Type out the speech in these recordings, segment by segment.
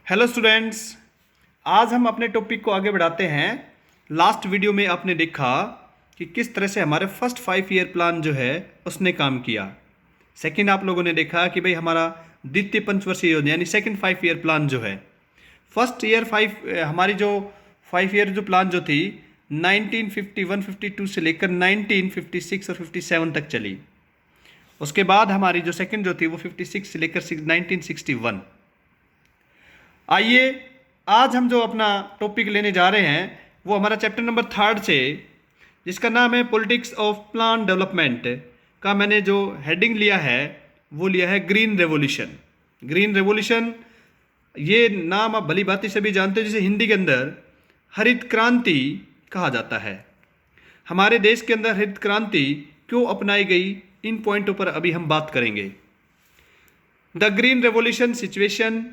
Hello students, आज हम अपने टॉपिक को आगे बढ़ाते हैं। लास्ट वीडियो में आपने देखा कि किस तरह से हमारे फर्स्ट 5 ईयर प्लान जो है उसने काम किया। सेकंड आप लोगों ने देखा कि भाई हमारा द्वितीय पंचवर्षीय योजना यानी सेकंड 5 ईयर प्लान जो है, फर्स्ट ईयर 5 हमारी जो 5 ईयर जो प्लान जो थी 1951-52 से लेकर 1956 और 57 तक चली। उसके बाद हमारी जो सेकंड जो थी वो 56 से लेकर 1961। आइए आज हम जो अपना टॉपिक लेने जा रहे हैं वो हमारा चैप्टर नंबर 3 से, जिसका नाम है पॉलिटिक्स ऑफ प्लान डेवलपमेंट का मैंने जो हेडिंग लिया है वो लिया है ग्रीन रेवोल्यूशन। ग्रीन रेवोल्यूशन ये नाम आप भली भांति सभी जानते हैं, जिसे हिंदी के अंदर हरित क्रांति कहा जाता है। हमारे देश के अंदर हरित क्रांति क्यों अपनाई गई, इन पॉइंटों पर अभी हम बात करेंगे। The green revolution situation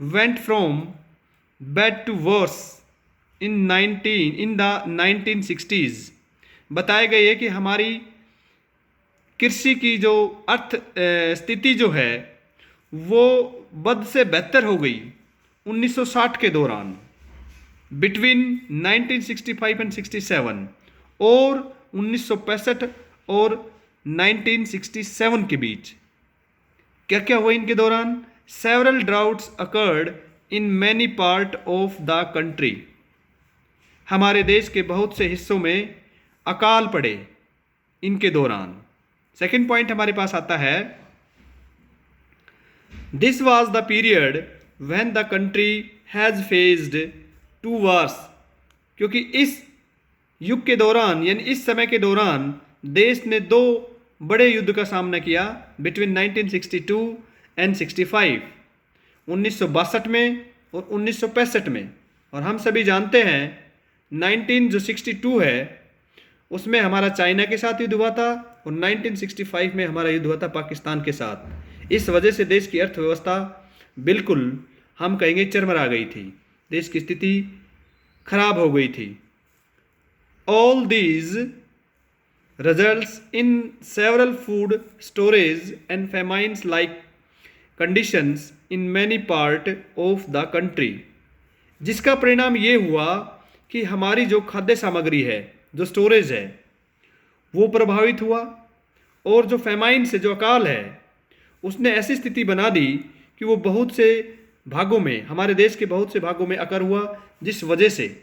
went from bad to worse in the 1960s। बताया गया है कि हमारी कृषि की जो अर्थ स्थिति जो है वो बद से बेहतर हो गई 1960 के दौरान, बिटवीन 1965 एंड 67 और 1965 और 1967 के बीच। क्या क्या हुआ इनके दौरान? Several droughts occurred in many part of the country। हमारे देश के बहुत से हिस्सों में अकाल पड़े इनके दौरान। सेकंड पॉइंट हमारे पास आता है, This was the period when the country has faced 2 wars। क्योंकि इस युग के दौरान यानी इस समय के दौरान देश ने 2 बड़े युद्ध का सामना किया, बिटवीन 1962 एंड 65, 1962 में और 1965 में। और हम सभी जानते हैं 1962 है उसमें हमारा चाइना के साथ युद्ध हुआ था और 1965 में हमारा युद्ध हुआ था पाकिस्तान के साथ। इस वजह से देश की अर्थव्यवस्था बिल्कुल हम कहेंगे चरमरा गई थी, देश की स्थिति खराब हो गई थी। All these results in several food storage and famines like conditions in many part of the country। जिसका परिणाम ये हुआ कि हमारी जो खाद्य सामग्री है, जो स्टोरेज है, वो प्रभावित हुआ और जो फेमाइन से जो अकाल है उसने ऐसी स्थिति बना दी कि वो बहुत से भागों में, हमारे देश के बहुत से भागों में अकर हुआ, जिस वजह से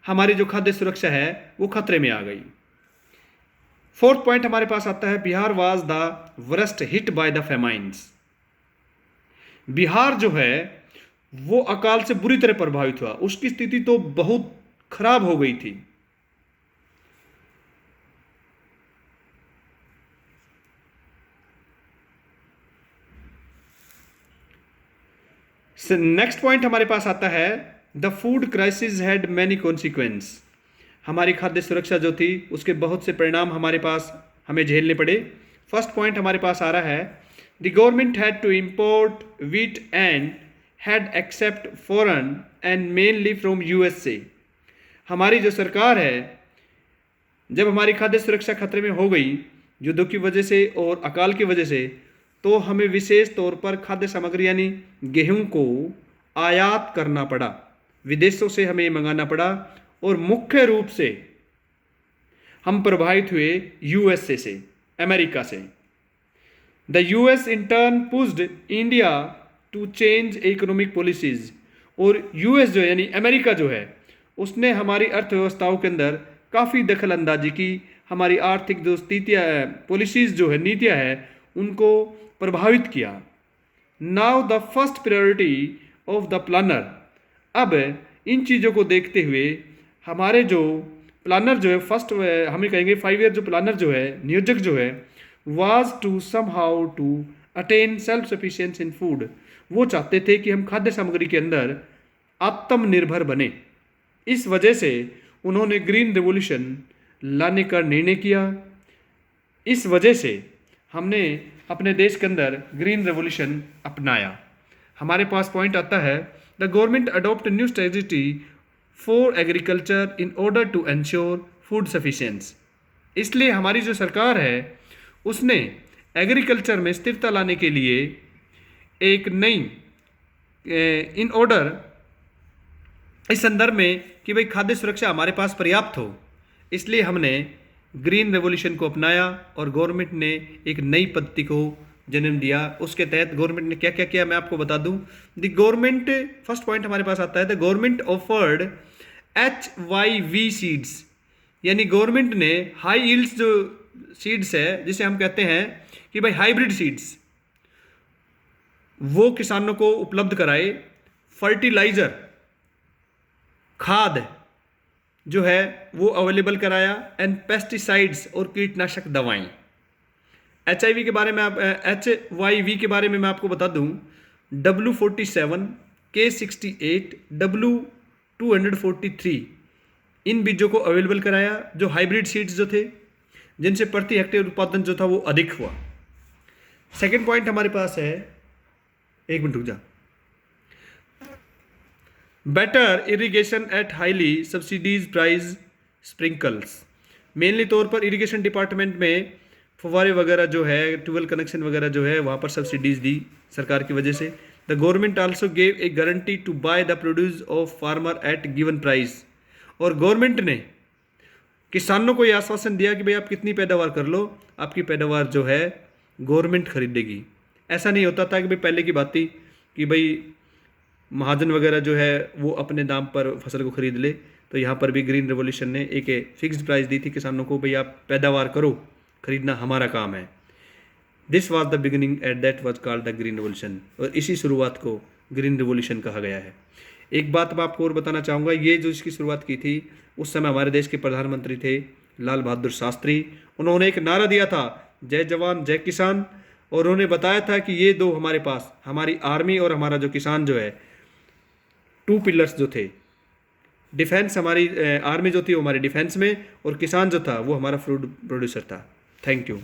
हमारी जो खाद्य सुरक्षा है वो खतरे में आ गई। फोर्थ पॉइंट हमारे पास आता है, Bihar was the worst hit by the famines. Bihar जो है वो अकाल से बुरी तरह प्रभावित हुआ, उसकी स्थिति तो बहुत खराब हो गई थी। नेक्स्ट पॉइंट हमारे पास आता है, the food crisis had many consequence. हमारी खाद्य सुरक्षा जो थी उसके बहुत से परिणाम हमारे पास हमें झेलने पड़े। फर्स्ट पॉइंट हमारे पास आ रहा है, the government had to import wheat and had accept foreign and mainly from USA. हमारी जो सरकार है, जब हमारी खाद्य सुरक्षा खतरे में हो गई युद्धों की वजह से और अकाल की वजह से, तो हमें विशेष तौर पर खाद्य सामग्री यानी गेहूं को आयात करना पड़ा, विदेशों से हमें मंगाना पड़ा और मुख्य रूप से हम प्रभावित हुए यूएसए से, अमेरिका से। The US in turn pushed India to change economic policies. और यूएस जो यानी अमेरिका जो है उसने हमारी अर्थव्यवस्थाओं के अंदर काफ़ी दखल अंदाजी की, हमारी आर्थिक जो स्थितियाँ पॉलिसीज जो है, नीतियाँ है, उनको प्रभावित किया। Now the first priority of the planner. अब इन चीज़ों को देखते हुए हमारे जो प्लानर जो है, फर्स्ट हमें कहेंगे 5 ईयर जो प्लानर जो है, नियोजक जो है, was to somehow to attain self sufficiency in food. वो चाहते थे कि हम खाद्य सामग्री के अंदर आत्मनिर्भर बने। इस वजह से उन्होंने ग्रीन रेवोल्यूशन लाने का निर्णय किया। इस वजह से हमने अपने देश के अंदर ग्रीन रेवोल्यूशन अपनाया। हमारे पास पॉइंट आता है, the government adopt new strategy for agriculture in order to ensure food sufficiency. इसलिए हमारी जो सरकार है उसने एग्रीकल्चर में स्थिरता लाने के लिए एक नई इन ऑर्डर, इस संदर्भ में कि भाई खाद्य सुरक्षा हमारे पास पर्याप्त हो, इसलिए हमने ग्रीन रेवोल्यूशन को अपनाया और गवर्नमेंट ने एक नई पद्धति को जन्म दिया। उसके तहत गवर्नमेंट ने क्या क्या किया मैं आपको बता दूं। द गवर्नमेंट, फर्स्ट पॉइंट हमारे पास आता है, the government offered HYV seeds, यानी गवर्नमेंट ने हाई यील्ड्स जो सीड्स है, जिसे हम कहते हैं कि भाई हाइब्रिड सीड्स, वो किसानों को उपलब्ध कराए। फर्टिलाइजर, खाद जो है वो अवेलेबल कराया। एंड पेस्टिसाइड्स और कीटनाशक दवाएं। HIV के बारे में HYV के बारे में मैं आपको बता दूं, W47, K68, W243 इन बीजों को अवेलेबल कराया, जो हाइब्रिड सीड्स जो थे, जिनसे प्रति हेक्टेयर उत्पादन जो था वो अधिक हुआ। सेकेंड पॉइंट हमारे पास है, एक मिनट रुक जा, better irrigation at highly subsidies price sprinkles. Mainly तौर पर इरिगेशन डिपार्टमेंट में फुवारे वगैरह जो है, ट्यूबवेल कनेक्शन वगैरह जो है, वहाँ पर सब्सिडीज दी सरकार की वजह से। The government also gave a guarantee to buy the produce of farmer at given price. और गवर्नमेंट ने किसानों को यह आश्वासन दिया कि भाई आप कितनी पैदावार कर लो, आपकी पैदावार जो है गवर्नमेंट खरीदेगी। ऐसा नहीं होता था कि भाई पहले की बात थी कि भाई महाजन वगैरह जो है वो अपने दाम पर फसल को खरीद ले। तो यहाँ पर भी ग्रीन रेवोल्यूशन ने एक फिक्स्ड प्राइस दी थी किसानों को, भाई आप पैदावार करो, खरीदना हमारा काम है। This was the beginning at that was called the green revolution, और इसी शुरुआत को ग्रीन रेवोल्यूशन कहा गया है। एक बात मैं आपको और बताना चाहूँगा, ये जो इसकी शुरुआत की थी उस समय हमारे देश के प्रधानमंत्री थे लाल बहादुर शास्त्री। उन्होंने एक नारा दिया था, जय जवान जय किसान, और उन्होंने बताया था कि ये दो हमारे पास, हमारी आर्मी और हमारा जो किसान जो है, टू पिलर्स जो थे। डिफेंस, हमारी आर्मी जो थी वो हमारी डिफेंस में, और किसान जो था वो हमारा फूड प्रोड्यूसर था। Thank you.